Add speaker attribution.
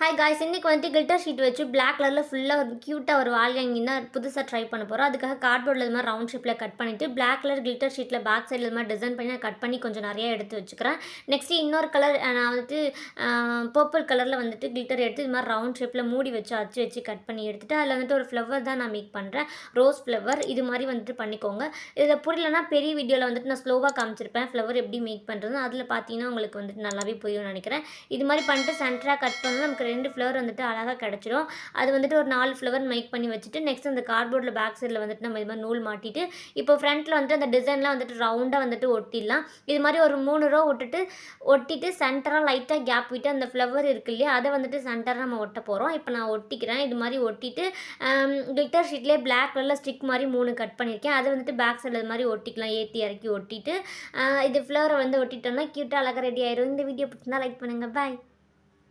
Speaker 1: Hi guys, இன்னைக்கு வந்துட்டு glitter sheet வச்சு பிளாக் கலரில் ஃபுல்லாக ஒரு க்யூட்டாக ஒரு வால் ஹேங்கிங் தான் புதுசாக ட்ரை பண்ண போகிறோம். அதுக்காக கார்ட்போர்டில் இது மாதிரி ரவுண்ட் ஷேப்பில் கட் பண்ணிவிட்டு பிளாக் கலர் கிளிட்டர் ஷீட்டில் பேக் சைடில் இது மாதிரி டிசைன் பண்ணி நான் கட் பண்ணி கொஞ்சம் நிறைய எடுத்து வச்சுக்கிறேன். நெக்ஸ்ட்டு இன்னொரு கலர் நான் வந்துட்டு பர்பிள் கலரில் வந்துட்டு கிளிட்டர் எடுத்து இது மாதிரி ரவுண்ட் ஷேப்பில் மூடி வச்சு அச்சு வச்சு கட் பண்ணி எடுத்துகிட்டு அதில் வந்துட்டு ஒரு ஃப்ளவர் தான் நான் மேக் பண்ணுறேன். ரோஸ் ஃப்ளவர் இது மாதிரி வந்துட்டு பண்ணிக்கோங்க. இதில் புரியலன்னா பெரிய வீடியோவில் வந்துட்டு நான் ஸ்லோவாக காமிச்சிருப்பேன் ஃப்ளவர் எப்படி மேக் பண்ணுறது. அதில் பார்த்தீங்கன்னா உங்களுக்கு வந்துட்டு நல்லாவே புரியும்னு நினைக்கிறேன். இது மாதிரி பண்ணிட்டு சென்டராக கட் பண்ணால் நமக்கு 2 ஃப்ளவர் வந்துட்டு அழகாக கிடச்சிடும். அது வந்துட்டு ஒரு 4 ஃப்ளவர் மேக் பண்ணி வச்சுட்டு நெக்ஸ்ட் அந்த கார்ட்போர்டில் பேக் சைடில் வந்துட்டு நம்ம இது மாதிரி நூல் மாட்டிட்டு இப்போ ஃப்ரண்ட்டில் வந்துட்டு அந்த டிசைன்லாம் வந்துட்டு ரவுண்டாக வந்துட்டு ஒட்டிடலாம். இது மாதிரி ஒரு 3 ரோ ஒட்டிட்டு சென்டராக லைட்டாக கேப் விட்டு அந்த ஃப்ளவர் இருக்கு இல்லையா, அதை வந்துட்டு சென்டராக நம்ம ஒட்ட போகிறோம். இப்போ நான் ஒட்டிக்கிறேன். இது மாதிரி ஒட்டிட்டு கிளிட்டர் ஷீட்லேயே பிளாக் கலரில் ஸ்டிக் மாதிரி 3 கட் பண்ணியிருக்கேன். அதை வந்துட்டு பேக் சைடில் இது மாதிரி ஒட்டிக்கலாம். ஏற்றி இறக்கி ஒட்டிட்டு இது ஃப்ளவரை வந்து ஒட்டிட்டோம்னா க்யூட்டாக அழகாக ரெடி ஆயிடும். இந்த வீடியோ பிடிச்சிருந்தா லைக் பண்ணுங்கள். பாய்.